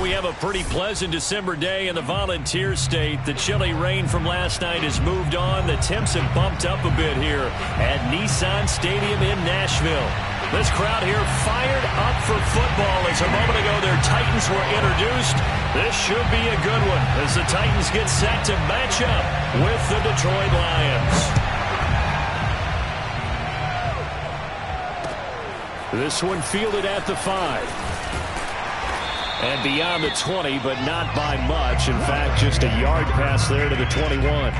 we have a pretty pleasant December day in the Volunteer State. The chilly rain from last night has moved on. The temps have bumped up a bit here at Nissan Stadium in Nashville. This crowd here fired up for football as a moment ago their Titans were introduced. This should be a good one as the Titans get set to match up with the Detroit Lions. This one fielded at the 5. And beyond the 20, but not by much. In fact, just a yard pass there to the 21.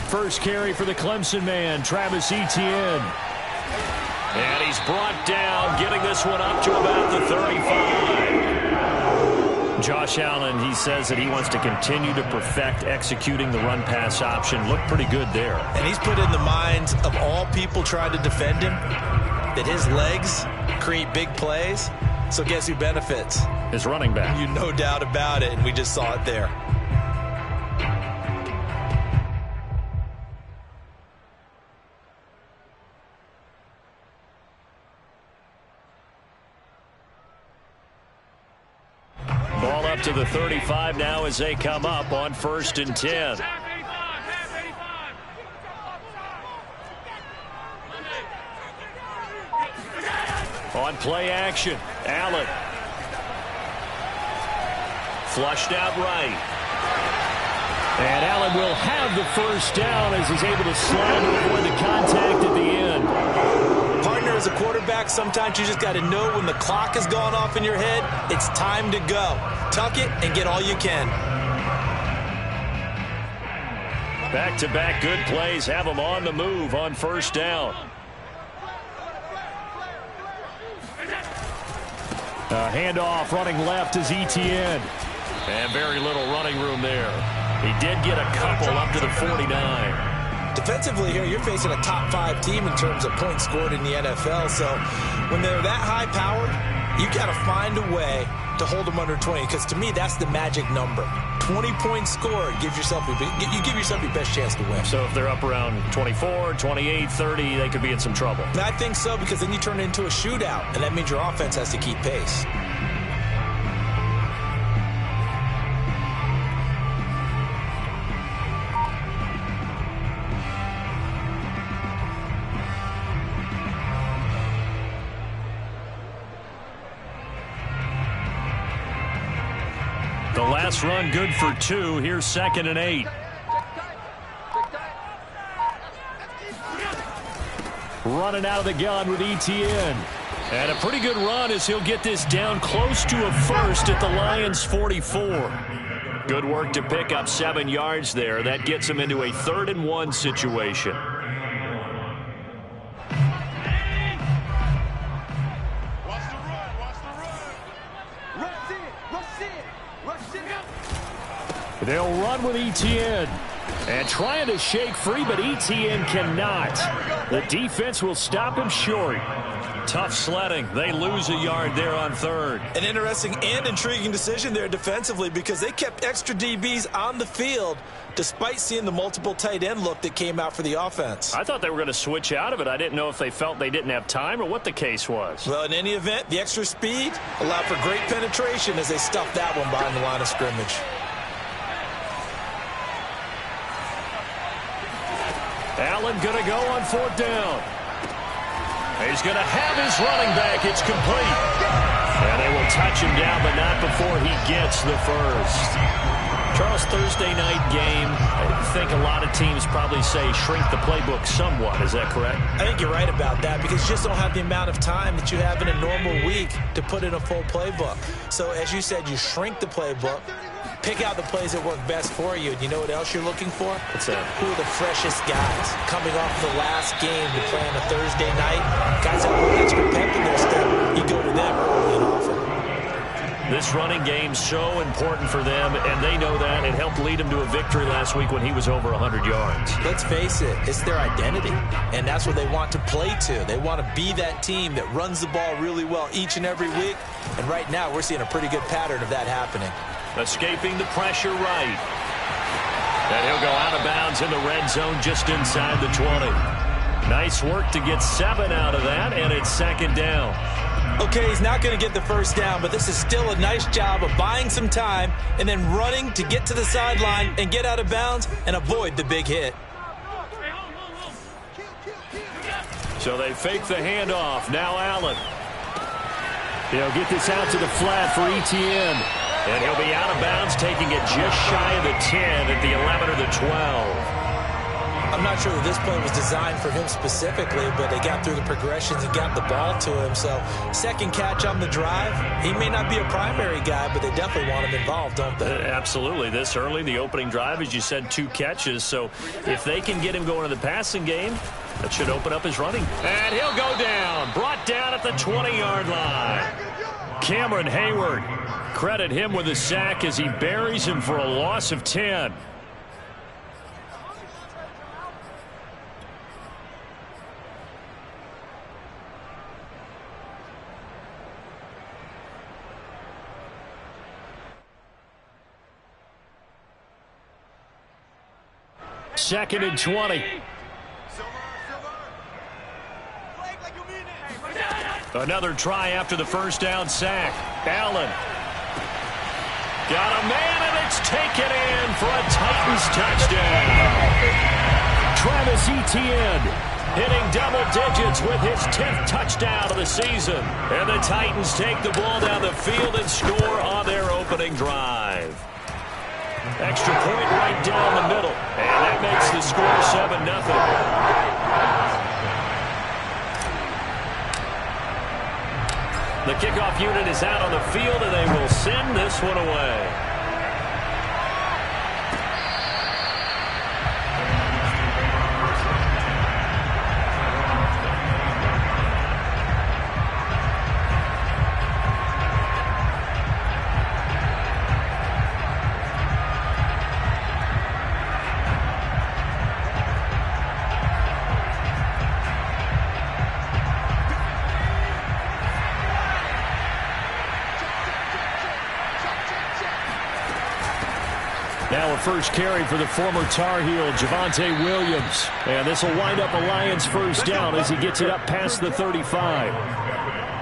First carry for the Clemson man, Travis Etienne. And he's brought down, getting this one up to about the 35. Josh Allen, he says that he wants to continue to perfect executing the run-pass option. Looked pretty good there. And he's put in the minds of all people trying to defend him that his legs create big plays. So guess who benefits? His running back. You no doubt about it, and we just saw it there. Ball up to the 35 now as they come up on 1st and 10. On play action, Allen. Flushed out right. And Allen will have the first down as he's able to slide to avoid the contact at the end. Partner, as a quarterback, sometimes you just got to know when the clock has gone off in your head, it's time to go. Tuck it and get all you can. Back-to-back good plays have them on the move on 1st down. Handoff running left is Etienne. And very little running room there. He did get a couple up to the 49. Defensively here, you're facing a top 5 team in terms of points scored in the NFL. So when they're that high-powered, you got to find a way to hold them under 20. Because to me, that's the magic number. 20 points scored gives yourself your best chance to win. So if they're up around 24, 28, 30, they could be in some trouble. I think so, because then you turn it into a shootout, and that means your offense has to keep pace. The last run good for 2. Here's 2nd and 8. Running out of the gun with Etienne. And a pretty good run as he'll get this down close to a first at the Lions' 44. Good work to pick up 7 yards there. That gets him into a 3rd and 1 situation. They'll run with Etienne. And trying to shake free, but Etienne cannot. The defense will stop him short. Tough sledding. They lose a yard there on 3rd. An interesting and intriguing decision there defensively, because they kept extra DBs on the field despite seeing the multiple tight end look that came out for the offense. I thought they were going to switch out of it. I didn't know if they felt they didn't have time or what the case was. Well, in any event, the extra speed allowed for great penetration as they stuffed that one behind the line of scrimmage. Allen going to go on 4th down. He's going to have his running back. It's complete. And they will touch him down, but not before he gets the first. Charles, Thursday night game, I think a lot of teams probably say shrink the playbook somewhat. Is that correct? I think you're right about that, because you just don't have the amount of time that you have in a normal week to put in a full playbook. So as you said, you shrink the playbook, pick out the plays that work best for you. And you know what else you're looking for? What's that? Who are the freshest guys coming off the last game to play on a Thursday night? Guys that have a little extra pep in their step, you go to them early and often. This running game's so important for them, and they know that. It helped lead them to a victory last week when he was over 100 yards. Let's face it, it's their identity, and that's what they want to play to. They want to be that team that runs the ball really well each and every week, and right now we're seeing a pretty good pattern of that happening. Escaping the pressure right. And he'll go out of bounds in the red zone just inside the 20. Nice work to get 7 out of that, and it's second down. Okay, he's not going to get the first down, but this is still a nice job of buying some time and then running to get to the sideline and get out of bounds and avoid the big hit. So they fake the handoff. Now Allen. He'll get this out to the flat for Etienne. And he'll be out of bounds, taking it just shy of the 10 at the 11 or the 12. I'm not sure that this play was designed for him specifically, but they got through the progressions and got the ball to him. So second catch on the drive. He may not be a primary guy, but they definitely want him involved, don't they? Absolutely. This early, the opening drive, as you said, 2 catches. So if they can get him going in the passing game, that should open up his running. And he'll go down. Brought down at the 20-yard line. Cameron Hayward. Credit him with a sack as he buries him for a loss of 10. Second and 20. Another try after the first down sack. Allen. Got a man, and it's taken in for a Titans touchdown. Travis Etienne hitting double digits with his 10th touchdown of the season. And the Titans take the ball down the field and score on their opening drive. Extra point right down the middle. And that makes the score 7-0. The kickoff unit is out on the field, and they will send this one away. Now a first carry for the former Tar Heel, Javonte Williams. And this will wind up a Lions first down as he gets it up past the 35.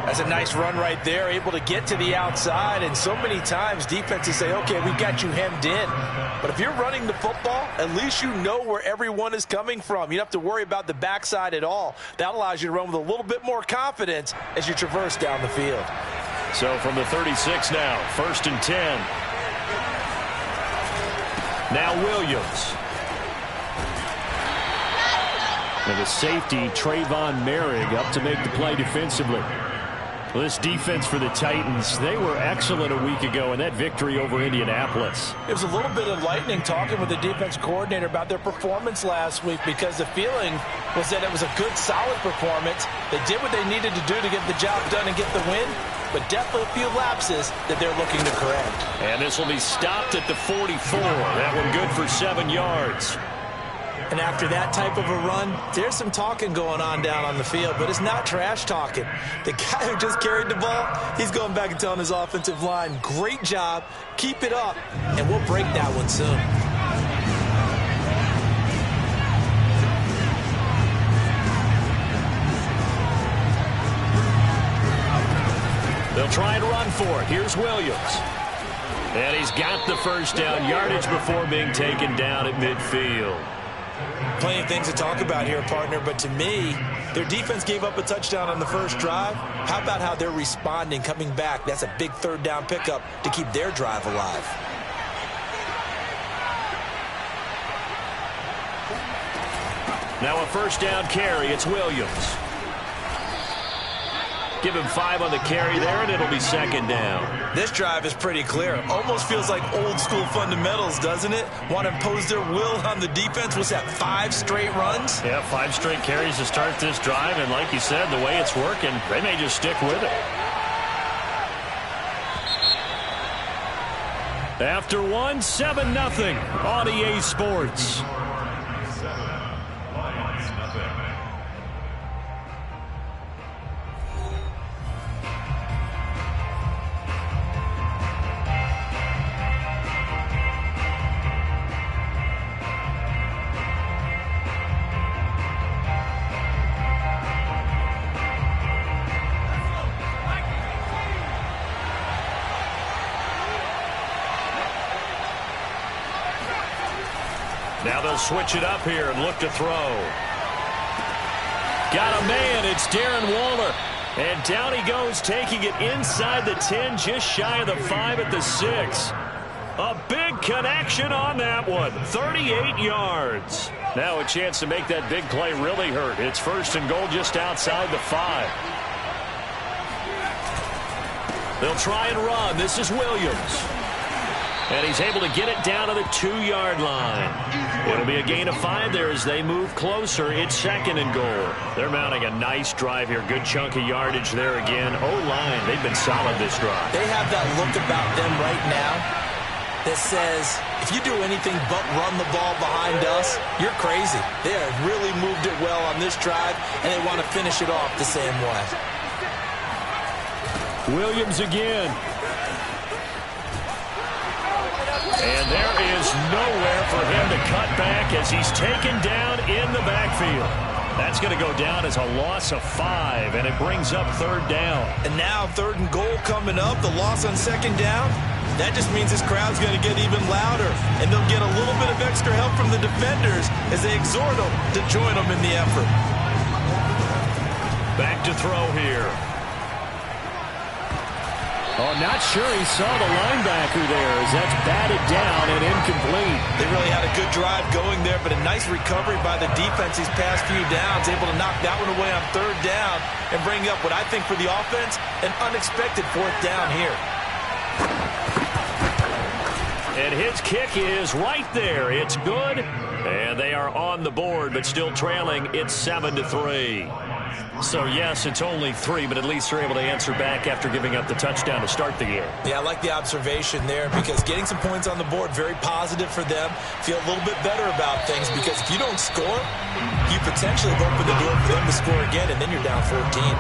That's a nice run right there, able to get to the outside. And so many times defenses say, okay, we've got you hemmed in. But if you're running the football, at least you know where everyone is coming from. You don't have to worry about the backside at all. That allows you to run with a little bit more confidence as you traverse down the field. So from the 36 now, 1st and 10. Now Williams. And the safety, Trayvon Merrick, up to make the play defensively. Well, this defense for the Titans, they were excellent a week ago in that victory over Indianapolis. It was a little bit enlightening talking with the defense coordinator about their performance last week, because the feeling was that it was a good, solid performance. They did what they needed to do to get the job done and get the win, but definitely a few lapses that they're looking to correct. And this will be stopped at the 44. That one good for 7 yards. And after that type of a run, there's some talking going on down on the field, but it's not trash talking. The guy who just carried the ball, he's going back and telling his offensive line, great job, keep it up, and we'll break that one soon. They'll try and run for it. Here's Williams. And he's got the first down, yardage before being taken down at midfield. Plenty of things to talk about here, partner, but to me, their defense gave up a touchdown on the first drive. How about how they're responding, coming back? That's a big third down pickup to keep their drive alive. Now a first down carry. It's Williams. Give him 5 on the carry there, and it'll be second down. This drive is pretty clear. Almost feels like old school fundamentals, doesn't it? Want to impose their will on the defense. Was that 5 straight runs? Yeah, 5 straight carries to start this drive, and like you said, the way it's working, they may just stick with it. After one, 7-0 on EA Sports. Now they'll switch it up here and look to throw. Got a man. It's Darren Waller. And down he goes, taking it inside the 10, just shy of the 5 at the 6. A big connection on that one. 38 yards. Now a chance to make that big play really hurt. It's 1st and goal just outside the 5. They'll try and run. This is Williams. And he's able to get it down to the 2-yard line. It'll be a gain of 5 there as they move closer. It's 2nd and goal. They're mounting a nice drive here. Good chunk of yardage there again. O-line, they've been solid this drive. They have that look about them right now that says, if you do anything but run the ball behind us, you're crazy. They have really moved it well on this drive, and they want to finish it off the same way. Williams again. And there is nowhere for him to cut back as he's taken down in the backfield. That's going to go down as a loss of 5, and it brings up 3rd down. And now 3rd and goal coming up, the loss on 2nd down. That just means this crowd's going to get even louder, and they'll get a little bit of extra help from the defenders as they exhort them to join them in the effort. Back to throw here. Oh, not sure he saw the linebacker there as that's batted down and incomplete. They really had a good drive going there, but a nice recovery by the defense these past few downs, able to knock that one away on 3rd down and bring up what I think for the offense, an unexpected 4th down here. And his kick is right there. It's good. And they are on the board, but still trailing. It's 7-3. So, yes, it's only 3, but at least they're able to answer back after giving up the touchdown to start the game. Yeah, I like the observation there because getting some points on the board, very positive for them. Feel a little bit better about things because if you don't score, you potentially have opened the door for them to score again, and then you're down 14.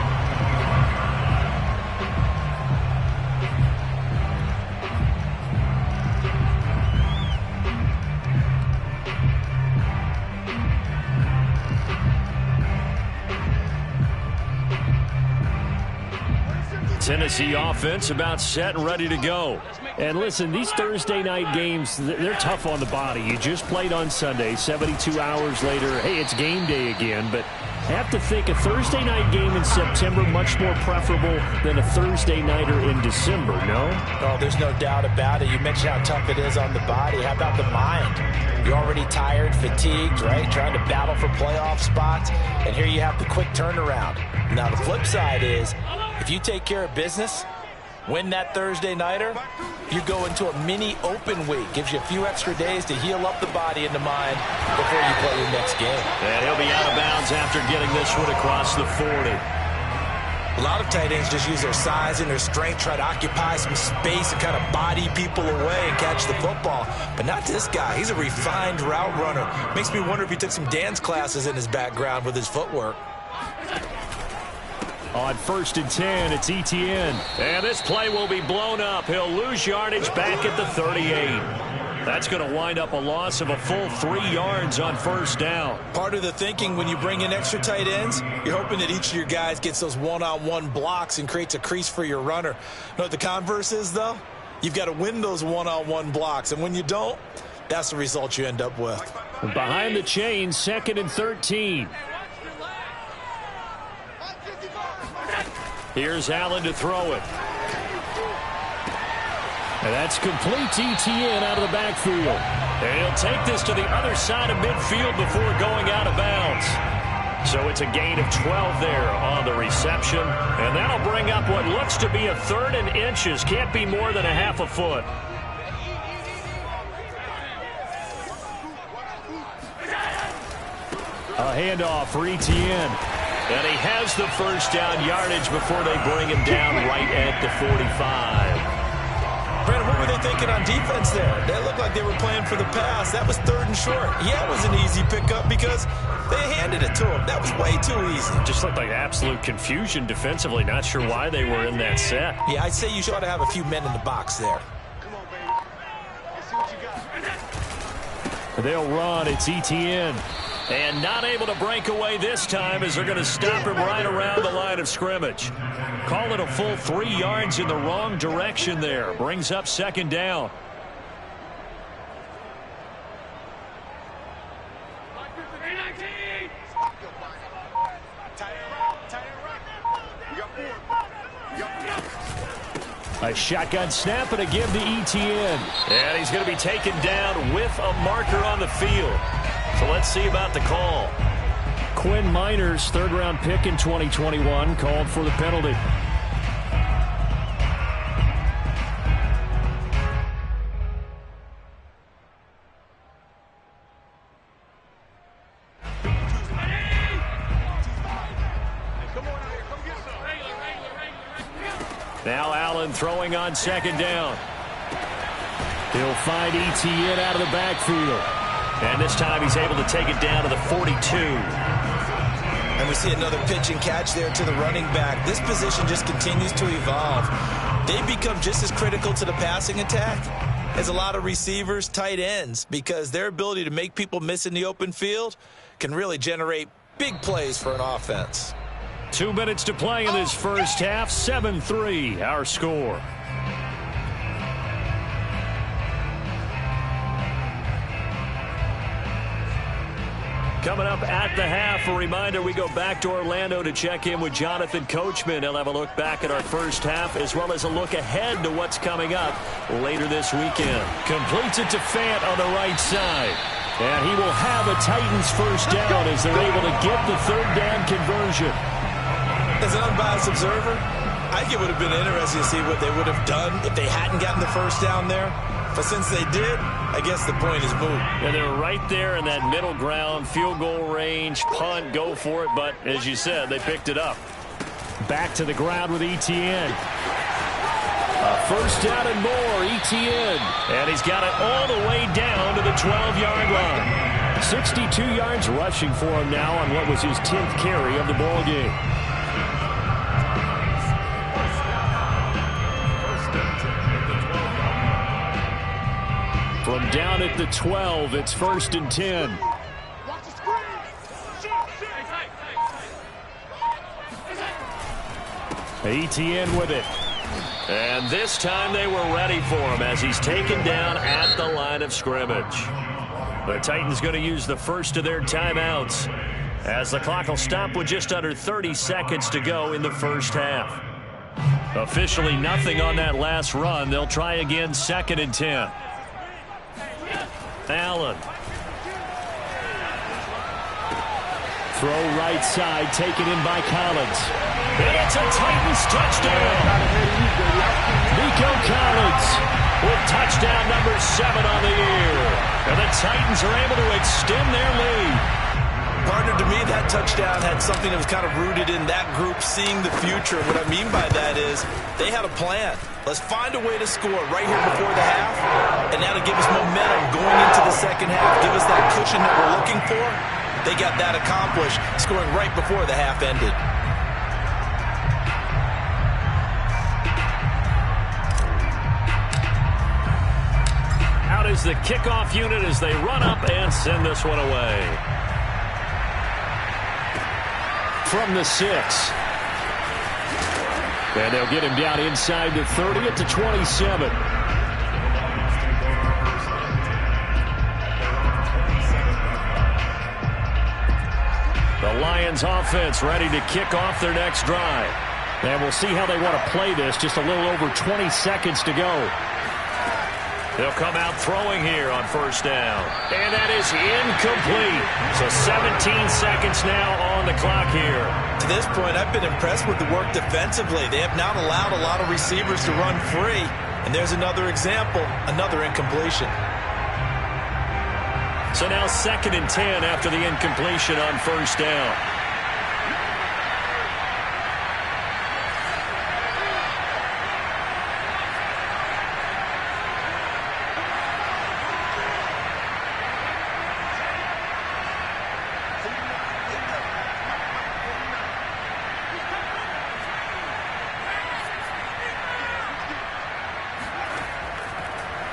Tennessee offense about set and ready to go. And listen, these Thursday night games, they're tough on the body. You just played on Sunday, 72 hours later, hey, it's game day again. But I have to think a Thursday night game in September much more preferable than a Thursday nighter in December, no? Oh, there's no doubt about it. You mentioned how tough it is on the body. How about the mind? You're already tired, fatigued, right? Trying to battle for playoff spots. And here you have the quick turnaround. Now, the flip side is, if you take care of business, win that Thursday nighter, you go into a mini open week. Gives you a few extra days to heal up the body and the mind before you play your next game. And he'll be out of bounds after getting this one across the 40. A lot of tight ends just use their size and their strength, try to occupy some space and kind of body people away and catch the football. But not this guy. He's a refined route runner. Makes me wonder if he took some dance classes in his background with his footwork. On 1st and 10, it's Etienne. And this play will be blown up. He'll lose yardage back at the 38. That's going to wind up a loss of a full 3 yards on 1st down. Part of the thinking when you bring in extra tight ends, you're hoping that each of your guys gets those one-on-one blocks and creates a crease for your runner. You know what the converse is, though? You've got to win those one-on-one blocks. And when you don't, that's the result you end up with. Behind the chain, 2nd and 13. Here's Allen to throw it. And that's complete to Etienne out of the backfield. And he'll take this to the other side of midfield before going out of bounds. So it's a gain of 12 there on the reception. And that'll bring up what looks to be a 3rd and inches. Can't be more than a half a foot. A handoff for Etienne. And he has the 1st down yardage before they bring him down right at the 45. Brandon, what were they thinking on defense there? They looked like they were playing for the pass. That was 3rd and short. Yeah, it was an easy pickup because they handed it to him. That was way too easy. Just looked like absolute confusion defensively. Not sure why they were in that set. Yeah, I'd say you ought to have a few men in the box there. Come on, baby. Let's see what you got. They'll run. It's Etienne. And not able to break away this time as they're going to stop him right around the line of scrimmage. Call it a full 3 yards in the wrong direction there. Brings up 2nd down. A shotgun snap and a give to Etienne. And he's going to be taken down with a marker on the field. So let's see about the call. Quinn Miners, 3rd-round pick in 2021, called for the penalty. Now Allen throwing on 2nd down. He'll find Etienne out of the backfield. And this time he's able to take it down to the 42. And we see another pitch and catch there to the running back. This position just continues to evolve. They become just as critical to the passing attack as a lot of receivers, tight ends, because their ability to make people miss in the open field can really generate big plays for an offense. 2 minutes to play in this first half. 7-3 our score. Coming up at the half, a reminder, we go back to Orlando to check in with Jonathan Coachman. He'll have a look back at our first half as well as a look ahead to what's coming up later this weekend. Completes it to Fant on the right side. And he will have a Titans first down as they're able to get the 3rd down conversion. As an unbiased observer, I think it would have been interesting to see what they would have done if they hadn't gotten the first down there. But since they did, I guess the point is moot. And they're right there in that middle ground, field goal range, punt, go for it. But as you said, they picked it up. Back to the ground with Etienne. First down and more, Etienne. And he's got it all the way down to the 12-yard line. 62 yards rushing for him now on what was his 10th carry of the ball game. From down at the 12, it's 1st and 10. Etienne with it. And this time they were ready for him as he's taken down at the line of scrimmage. The Titans going to use the first of their timeouts as the clock will stop with just under 30 seconds to go in the first half. Officially nothing on that last run. They'll try again 2nd and 10. Allen. Throw right side, taken in by Collins. And it's a Titans touchdown. Nico Collins with touchdown number 7 on the year. And the Titans are able to extend their lead. Partner, to me, that touchdown had something that was kind of rooted in that group seeing the future. What I mean by that is they had a plan. Let's find a way to score right here before the half, and that'll give us momentum going into the second half, give us that cushion that we're looking for. They got that accomplished, scoring right before the half ended. Out is the kickoff unit as they run up and send this one away. From the 6. And they'll get him down inside the 30 at the 27. The Lions offense ready to kick off their next drive. And we'll see how they want to play this. Just a little over 20 seconds to go. They'll come out throwing here on first down. And that is incomplete. So 17 seconds now on the clock here. To this point, I've been impressed with the work defensively. They have not allowed a lot of receivers to run free. And there's another example, another incompletion. So now 2nd and 10 after the incompletion on first down.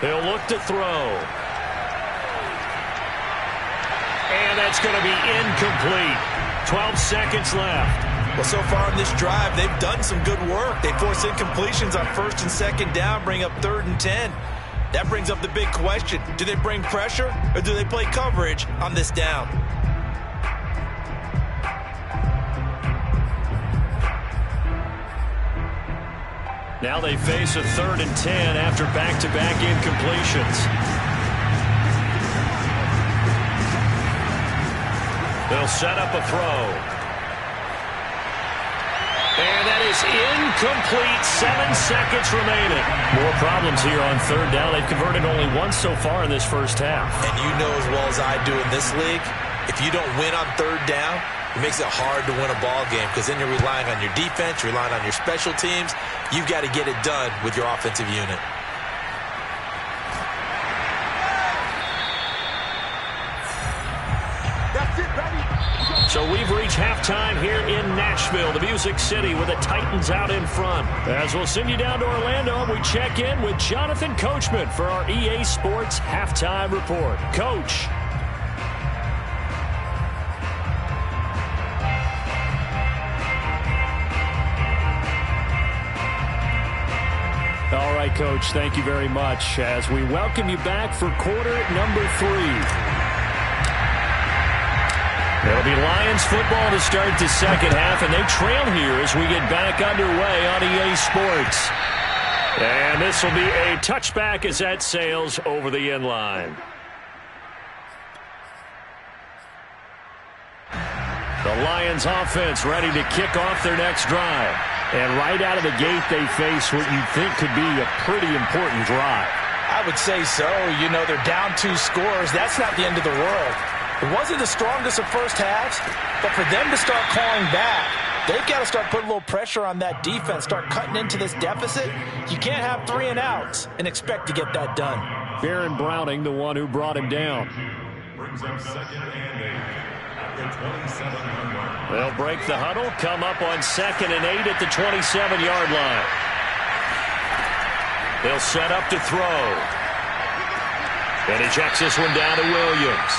He'll look to throw. And that's going to be incomplete. 12 seconds left. Well, so far in this drive, they've done some good work. They force incompletions on 1st and 2nd down, bring up 3rd and 10. That brings up the big question. Do they bring pressure or do they play coverage on this down? Now they face a 3rd and 10 after back-to-back incompletions. They'll set up a throw. And that is incomplete. 7 seconds remaining. More problems here on 3rd down. They've converted only once so far in this first half. And you know as well as I do in this league, if you don't win on 3rd down, it makes it hard to win a ball game because then you're relying on your defense, you're relying on your special teams. You've got to get it done with your offensive unit. So we've reached halftime here in Nashville, the Music City, with the Titans out in front. As we'll send you down to Orlando, we check in with Jonathan Coachman for our EA Sports Halftime Report. Coach. All right, Coach, thank you very much as we welcome you back for quarter number 3. It'll be Lions football to start the second half, and they trail here as we get back underway on EA Sports. And this will be a touchback as that sails over the end line. The Lions offense ready to kick off their next drive. And right out of the gate, they face what you think could be a pretty important drive. I would say so. You know, they're down 2 scores. That's not the end of the world. It wasn't the strongest of first halves, but for them to start clawing back, they've got to start putting a little pressure on that defense, start cutting into this deficit. You can't have 3 and outs and expect to get that done. Baron Browning, the one who brought him down. Brings up 2nd and 8 at the 27-yard line. They'll break the huddle, come up on 2nd and 8 at the 27-yard line. They'll set up to throw. And he checks this one down to Williams.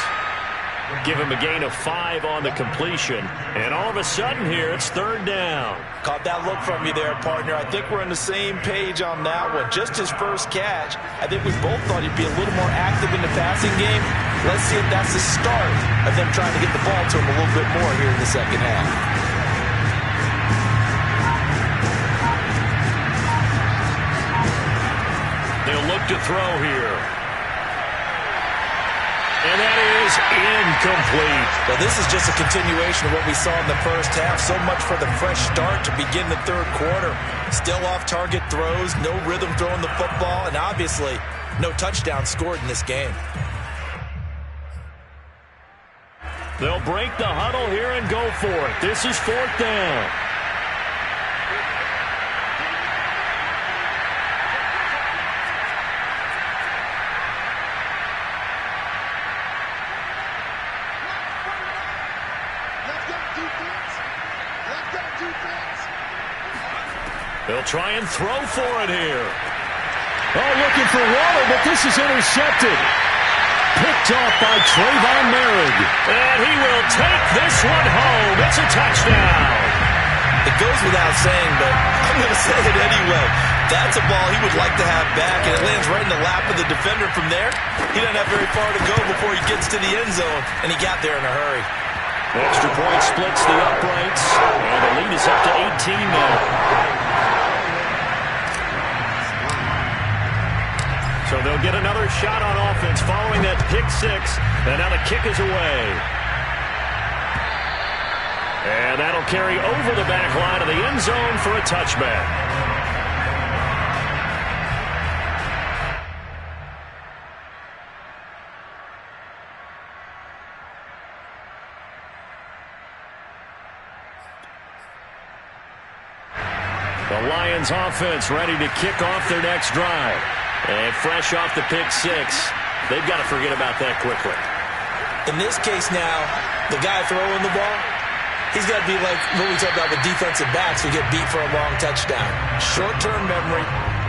Give him a gain of 5 on the completion. And all of a sudden here, it's 3rd down. Caught that look from you there, partner. I think we're on the same page on that one. Just his first catch. I think we both thought he'd be a little more active in the passing game. Let's see if that's the start of them trying to get the ball to him a little bit more here in the second half. They'll look to throw here. And that is incomplete. Well, this is just a continuation of what we saw in the first half. So much for the fresh start to begin the 3rd quarter. Still off-target throws, no rhythm throwing the football, and obviously no touchdown scored in this game. They'll break the huddle here and go for it. This is 4th down. They'll try and throw for it here. Oh, looking for water, but this is intercepted. Picked off by Trayvon Merrick. And he will take this one home. It's a touchdown. It goes without saying, but I'm going to say it anyway. That's a ball he would like to have back, and it lands right in the lap of the defender from there. He doesn't have very far to go before he gets to the end zone, and he got there in a hurry. Extra point splits the uprights, and the lead is up to 18 now. So they'll get another shot on offense following that pick 6. And now the kick is away. And that'll carry over the back line of the end zone for a touchback. The Lions offense ready to kick off their next drive. And fresh off the pick 6, they've got to forget about that quickly. In this case now, the guy throwing the ball, he's got to be like what we talked about with defensive backs who get beat for a long touchdown. Short-term memory,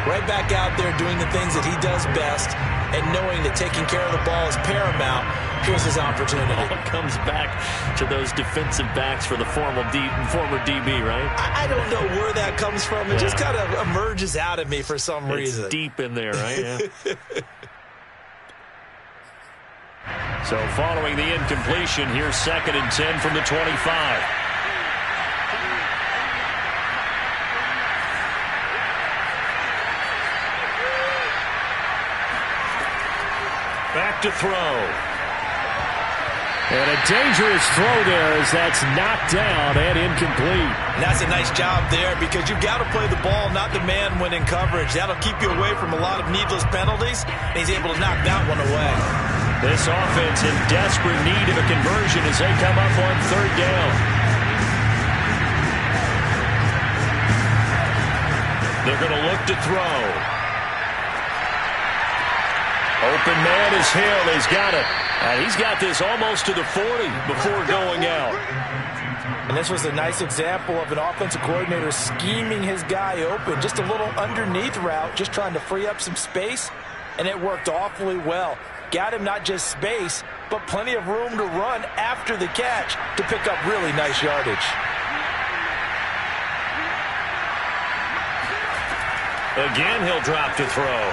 right back out there doing the things that he does best and knowing that taking care of the ball is paramount. Here's his opportunity. It comes back to those defensive backs for the former DB, right? I don't know where that comes from. It just kind of emerges out of me for some reason. It's deep in there, right? Yeah. So following the incompletion, here's 2nd and 10 from the 25. Back to throw. And a dangerous throw there as that's knocked down and incomplete. And that's a nice job there because you've got to play the ball, not the man when in coverage. That'll keep you away from a lot of needless penalties, and he's able to knock that one away. This offense in desperate need of a conversion as they come up on 3rd down. They're going to look to throw. Open man is Hill. He's got it. And he's got this almost to the 40 before going out. And this was a nice example of an offensive coordinator scheming his guy open. Just a little underneath route, just trying to free up some space. And it worked awfully well. Got him not just space, but plenty of room to run after the catch to pick up really nice yardage. Again, he'll drop to throw.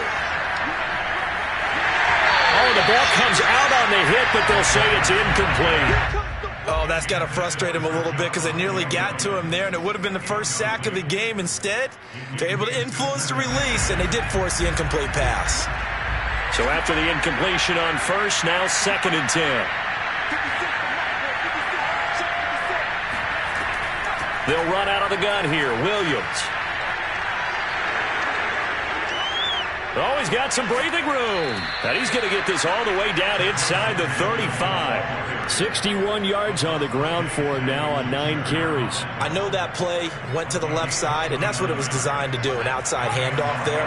Oh, the ball comes out on the hit, but they'll say it's incomplete. Oh, that's got to frustrate him a little bit because they nearly got to him there, and it would have been the first sack of the game. Instead, they're able to influence the release, and they did force the incomplete pass. So after the incompletion on 1st, now 2nd and 10. They'll run out of the gun here. Williams. Oh, he's got some breathing room. And he's going to get this all the way down inside the 35. 61 yards on the ground for him now on 9 carries. I know that play went to the left side, and that's what it was designed to do, an outside handoff there.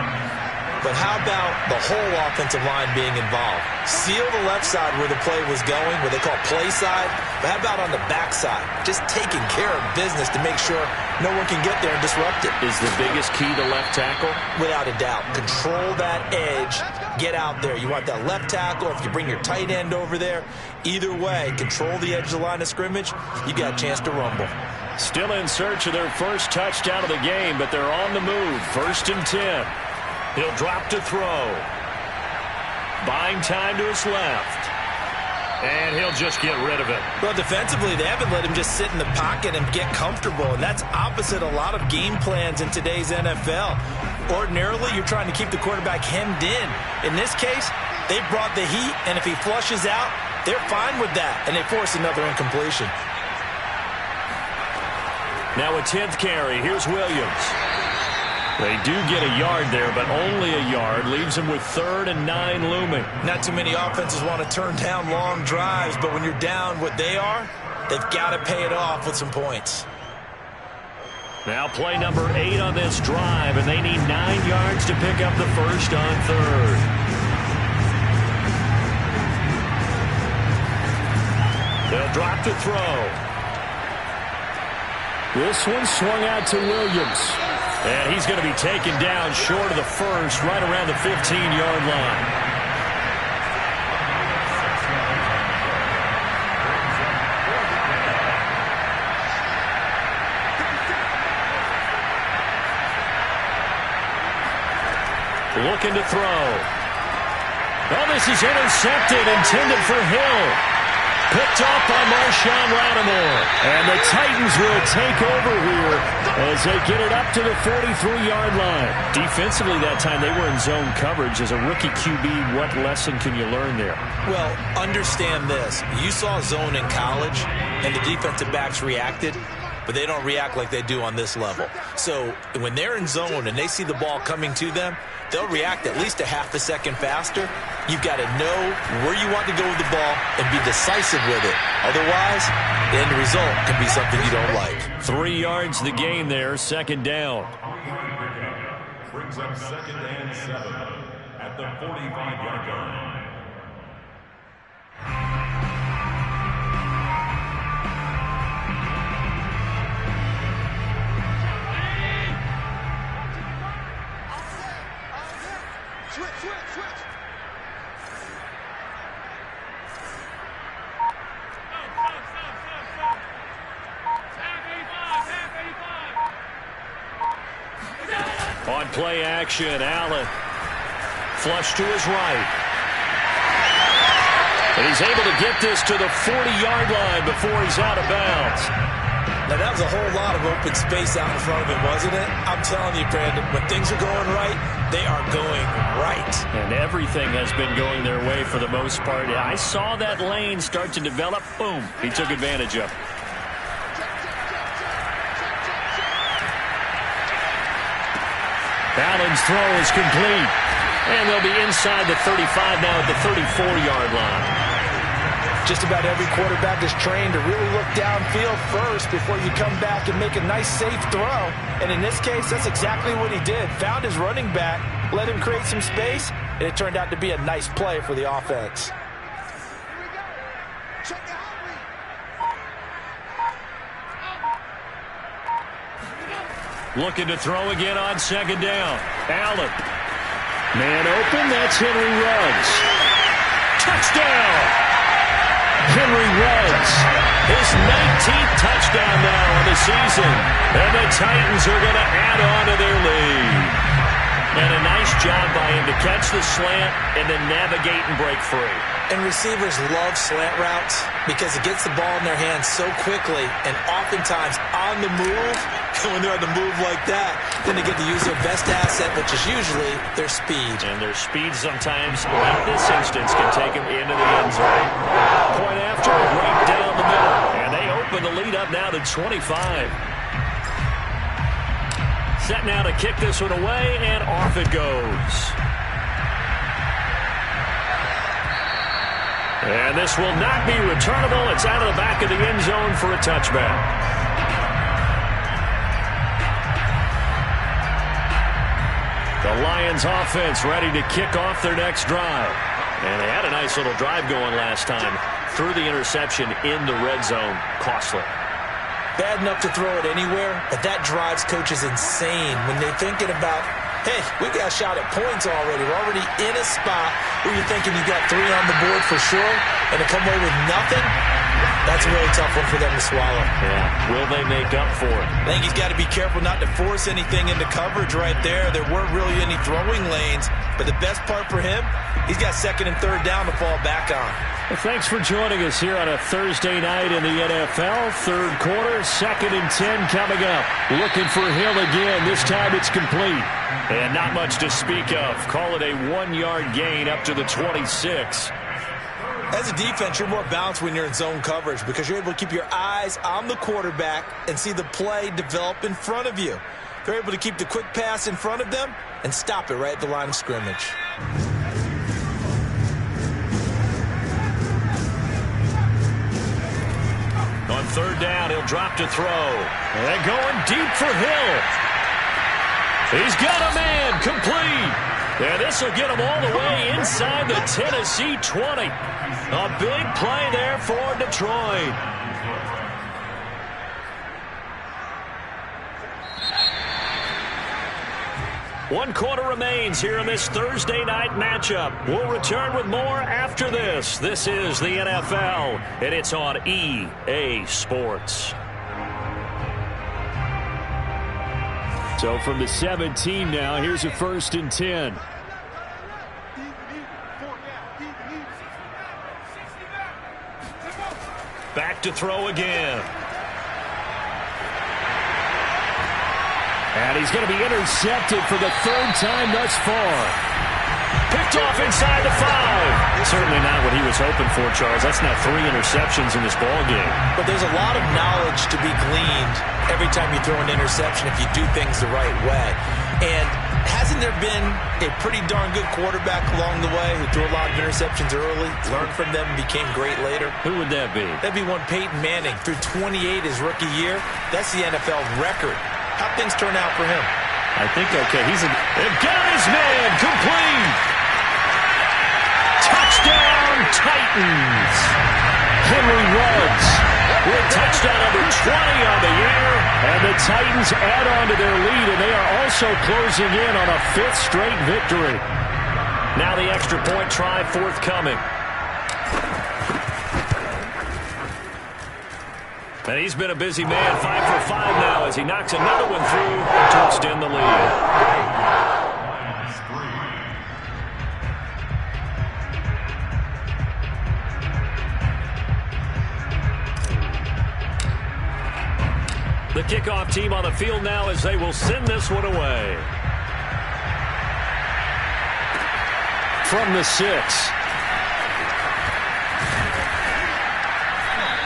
But how about the whole offensive line being involved? Seal the left side where the play was going, what they call play side. But how about on the back side? Just taking care of business to make sure no one can get there and disrupt it. Is the biggest key to left tackle? Without a doubt. Control that edge. Get out there. You want that left tackle. If you bring your tight end over there, either way, control the edge of the line of scrimmage. You got a chance to rumble. Still in search of their first touchdown of the game, but they're on the move. 1st and 10. He'll drop to throw. Buying time to his left. And he'll just get rid of it. Well, defensively, they haven't let him just sit in the pocket and get comfortable, and that's opposite a lot of game plans in today's NFL. Ordinarily, you're trying to keep the quarterback hemmed in. In this case, they brought the heat, and if he flushes out, they're fine with that, and they force another incompletion. Now a 10th carry. Here's Williams. They do get a yard there, but only a yard. Leaves them with 3rd and 9 looming. Not too many offenses want to turn down long drives, but when you're down what they are, they've got to pay it off with some points. Now play number 8 on this drive, and they need 9 yards to pick up the first on 3rd. They'll drop to throw. This one swung out to Williams. And he's going to be taken down short of the first, right around the 15-yard line. Looking to throw. Oh, this is intercepted, intended for Hill. Picked off by Marshawn Lattimore. And the Titans will take over here as they get it up to the 43-yard line. Defensively that time, they were in zone coverage. As a rookie QB, what lesson can you learn there? Well, understand this. You saw zone in college, and the defensive backs reacted, but they don't react like they do on this level. So when they're in zone and they see the ball coming to them, they'll react at least a half a second faster. You've got to know where you want to go with the ball and be decisive with it. Otherwise, the end result can be something you don't like. 3 yards the gain there, 2nd down. Brings up 2nd and 7 at the 45-yard line. On play action, Allen. Flush to his right. And he's able to get this to the 40-yard line before he's out of bounds. Now, that was a whole lot of open space out in front of him, wasn't it? I'm telling you, Brandon, when things are going right, they are going right. And everything has been going their way for the most part. I saw that lane start to develop. Boom. He took advantage of it. Allen's throw is complete. And they'll be inside the 35 now at the 34-yard line. Just about every quarterback is trained to really look downfield first before you come back and make a nice, safe throw. And in this case, that's exactly what he did. Found his running back, let him create some space, and it turned out to be a nice play for the offense. Looking to throw again on second down. Allen. Man open, that's Henry Ruggs. Touchdown! Henry Ruggs, his 19th touchdown now on the season. And the Titans are going to add on to their lead. And a nice job by him to catch the slant and then navigate and break free. And receivers love slant routes because it gets the ball in their hands so quickly and oftentimes on the move. When they're on the move like that, then they get to use their best asset, which is usually their speed. And their speed sometimes, like this instance, can take them into the end zone. Point after, right down the middle. And they open the lead up now to 25. Set now to kick this one away, and off it goes. And this will not be returnable. It's out of the back of the end zone for a touchback. The Lions offense ready to kick off their next drive. And they had a nice little drive going last time. Threw the interception in the red zone. Costly. Bad enough to throw it anywhere, but that drives coaches insane when they're thinking about, hey, we got a shot at points already. We're already in a spot where you're thinking you got 3 on the board for sure, and to come away with nothing, that's a really tough one for them to swallow. Yeah, will they make up for it? I think he's got to be careful not to force anything into coverage right there. There weren't really any throwing lanes, but the best part for him, he's got second and third down to fall back on. Well, thanks for joining us here on a Thursday night in the NFL. Third quarter, 2nd and 10 coming up. Looking for Hill again. This time it's complete. And not much to speak of. Call it a 1-yard gain up to the 26. As a defense, you're more balanced when you're in zone coverage because you're able to keep your eyes on the quarterback and see the play develop in front of you. They're able to keep the quick pass in front of them and stop it right at the line of scrimmage. On third down, he'll drop to throw. And going deep for Hill. He's got a man, complete. And this will get him all the way inside the Tennessee 20. A big play there for Detroit. One quarter remains here in this Thursday night matchup. We'll return with more after this. This is the NFL, and it's on EA Sports. So from the 17 now, here's a 1st and 10. Back to throw again. And he's going to be intercepted for the 3rd time thus far. Picked off inside the 5. Certainly not what he was hoping for, Charles. That's now 3 interceptions in this ballgame. But there's a lot of knowledge to be gleaned every time you throw an interception if you do things the right way. And hasn't there been a pretty darn good quarterback along the way who threw a lot of interceptions early, learned from them, and became great later? Who would that be? That'd be one Peyton Manning. Threw 28 his rookie year. That's the NFL record. How'd things turn out for him? I think okay. They've got his man complete. Touchdown Titans. Henry Ruggs with touchdown number 20 on the year. And the Titans add on to their lead, and they are also closing in on a 5th straight victory. Now the extra point try forthcoming. And he's been a busy man, 5 for 5 now as he knocks another one through to extend the lead. The kickoff team on the field now as they will send this one away. From the 6.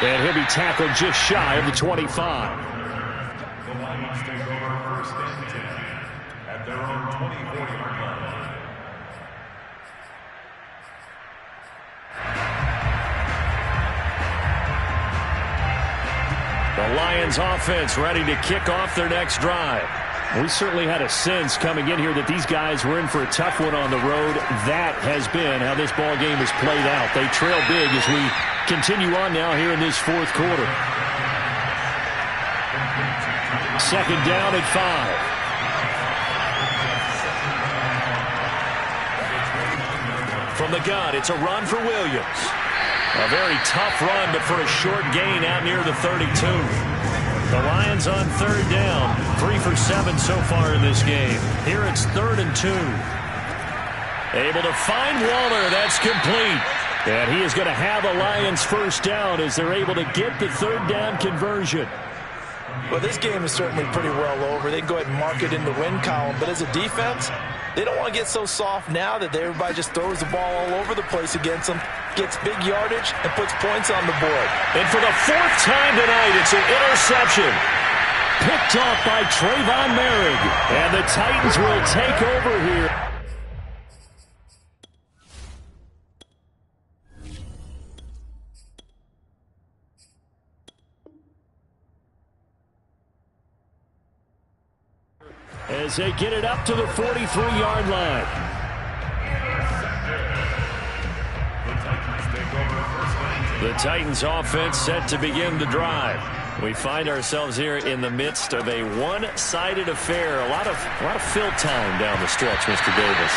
And he'll be tackled just shy of the 25. The Lions take over first and 10 at their own 24-yard line. The Lions offense ready to kick off their next drive. We certainly had a sense coming in here that these guys were in for a tough one on the road. That has been how this ball game has played out. They trail big as we continue on now here in this fourth quarter. Second down at 5. From the gun, it's a run for Williams. A very tough run, but for a short gain out near the 32. The Lions on third down, 3 for 7 so far in this game. Here it's 3rd and 2. Able to find Waller. That's complete. And he is going to have a Lions first down as they're able to get the third down conversion. Well, this game is certainly pretty well over. They can go ahead and mark it in the win column. But as a defense, they don't want to get so soft now that everybody just throws the ball all over the place against them, gets big yardage, and puts points on the board. And for the 4th time tonight, it's an interception. Picked off by Trayvon Merrick. And the Titans will take over here. As they get it up to the 43-yard line. The Titans offense set to begin the drive. We find ourselves here in the midst of a one-sided affair. A lot of fill time down the stretch, Mr. Davis.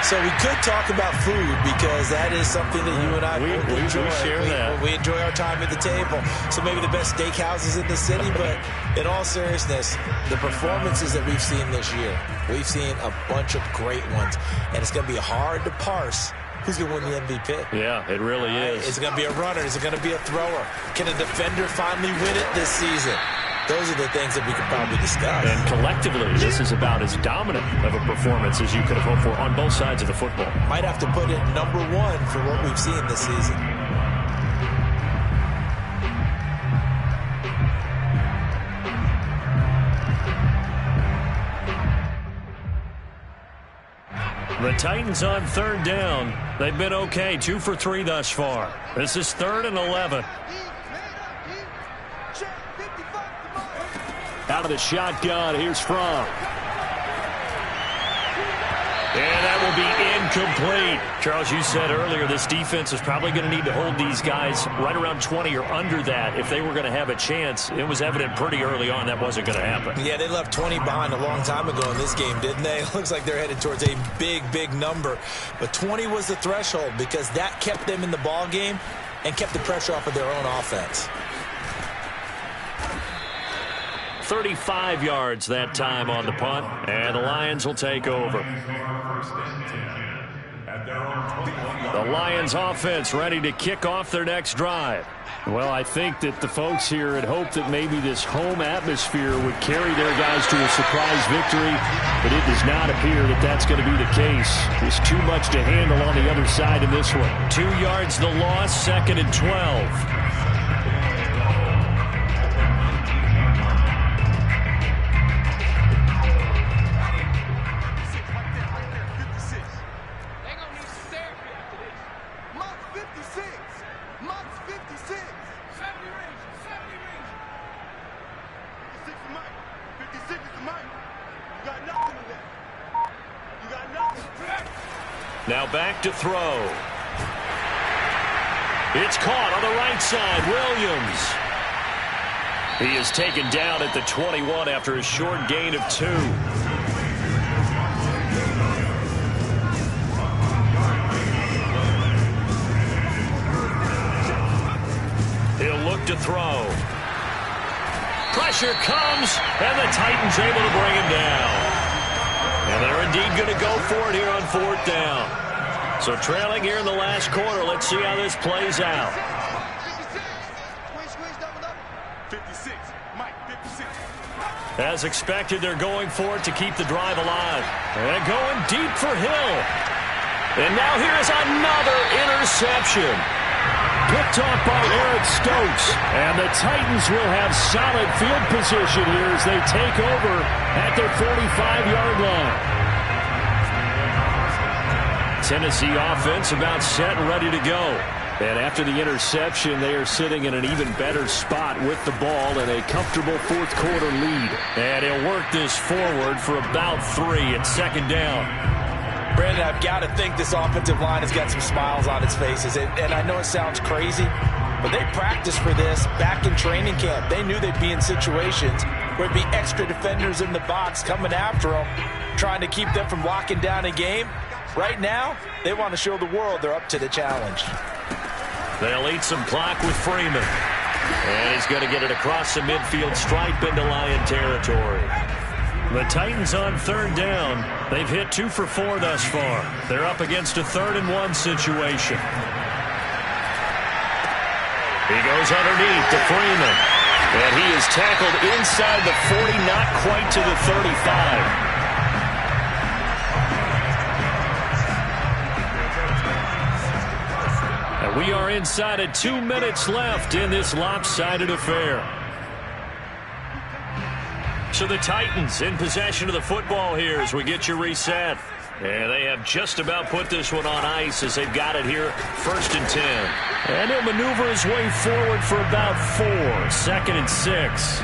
So we could talk about food because that is something that you and I both enjoy. We share that. We enjoy our time at the table. So maybe the best steakhouses in the city, but in all seriousness, the performances that we've seen this year, we've seen a bunch of great ones, and it's going to be hard to parse who's going to win the MVP. Yeah, it really is. Is it going to be a runner? Is it going to be a thrower? Can a defender finally win it this season? Those are the things that we could probably discuss. And collectively, this is about as dominant of a performance as you could have hoped for on both sides of the football. Might have to put it number 1 for what we've seen this season. The Titans on third down. They've been okay, 2 for 3 thus far. This is 3rd and 11. Out of the shotgun, here's Fromm. And that will be incomplete. Charles, you said earlier this defense is probably going to need to hold these guys right around 20 or under that if they were going to have a chance. It was evident pretty early on that wasn't going to happen. Yeah, they left 20 behind a long time ago in this game, didn't they? It looks like they're headed towards a big number. But 20 was the threshold because that kept them in the ball game and kept the pressure off of their own offense. 35 yards that time on the punt, and the Lions will take over. The Lions offense ready to kick off their next drive. Well, I think that the folks here had hoped that maybe this home atmosphere would carry their guys to a surprise victory, but it does not appear that that's going to be the case. There's too much to handle on the other side in this one. 2 yards the loss, 2nd and 12. Now back to throw. It's caught on the right side. Williams. He is taken down at the 21 after a short gain of 2. He'll look to throw. Pressure comes, and the Titans able to bring him down. And they're indeed going to go for it here on 4th down. So trailing here in the last quarter. Let's see how this plays out. 56. Mike, 56. As expected, they're going for it to keep the drive alive. And going deep for Hill. And now here's another interception. Picked off by Eric Stokes. And the Titans will have solid field position here as they take over at their 45-yard line. Tennessee offense about set and ready to go. And after the interception, they are sitting in an even better spot with the ball and a comfortable fourth-quarter lead. And he'll work this forward for about 3 at 2nd down. Brandon, I've got to think this offensive line has got some smiles on its faces. And I know it sounds crazy, but they practiced for this back in training camp. They knew they'd be in situations where there'd be extra defenders in the box coming after them, trying to keep them from locking down a game. Right now, they want to show the world they're up to the challenge. They'll eat some clock with Freeman. And he's going to get it across the midfield stripe into Lion territory. The Titans on 3rd down. They've hit 2 for 4 thus far. They're up against a 3rd and 1 situation. He goes underneath to Freeman. And he is tackled inside the 40, not quite to the 35. We are inside of 2 minutes left in this lopsided affair. So the Titans in possession of the football here as we get you reset. And they have just about put this one on ice as they've got it here, 1st and 10. And he'll maneuver his way forward for about 4, 2nd and 6.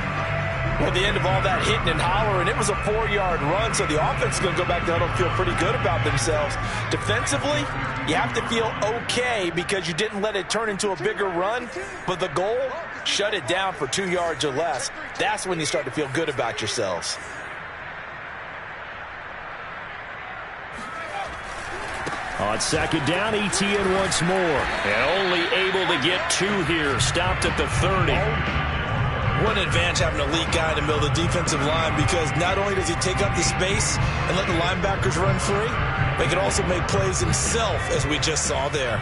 Well, at the end of all that hitting and hollering, it was a 4-yard run, so the offense is going to go back down and feel pretty good about themselves. Defensively, you have to feel okay because you didn't let it turn into a bigger run, but the goal, shut it down for 2 yards or less. That's when you start to feel good about yourselves. On 2nd down, Etienne once more. And only able to get 2 here, stopped at the 30. What an advantage having a elite guy in the middle of the defensive line, because not only does he take up the space and let the linebackers run free, but he can also make plays himself, as we just saw there.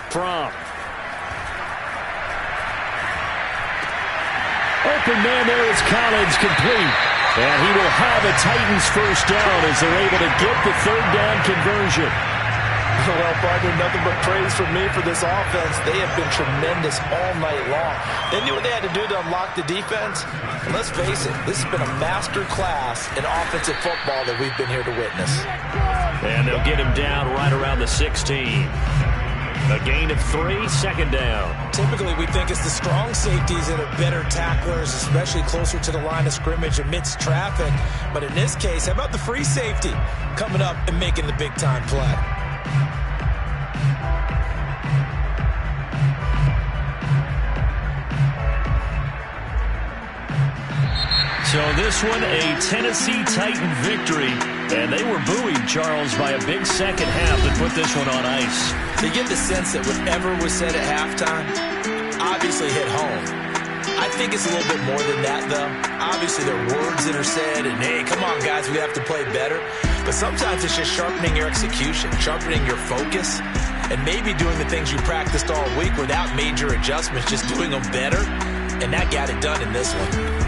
From open man, there is Collins, complete. And he will have a Titans 1st down as they're able to get the 3rd down conversion. Well, partner, nothing but praise from me for this offense. They have been tremendous all night long. They knew what they had to do to unlock the defense. And let's face it, this has been a master class in offensive football that we've been here to witness. And they'll get him down right around the 16. A gain of 3, 2nd down. Typically, we think it's the strong safeties that are better tacklers, especially closer to the line of scrimmage amidst traffic. But in this case, how about the free safety coming up and making the big-time play? So this one, a Tennessee Titan victory. And they were buoyed, Charles, by a big second half that put this one on ice. You get the sense that whatever was said at halftime obviously hit home. I think it's a little bit more than that, though. Obviously, there are words that are said, and, hey, come on, guys, we have to play better. But sometimes it's just sharpening your execution, sharpening your focus, and maybe doing the things you practiced all week without major adjustments, just doing them better. And that got it done in this one.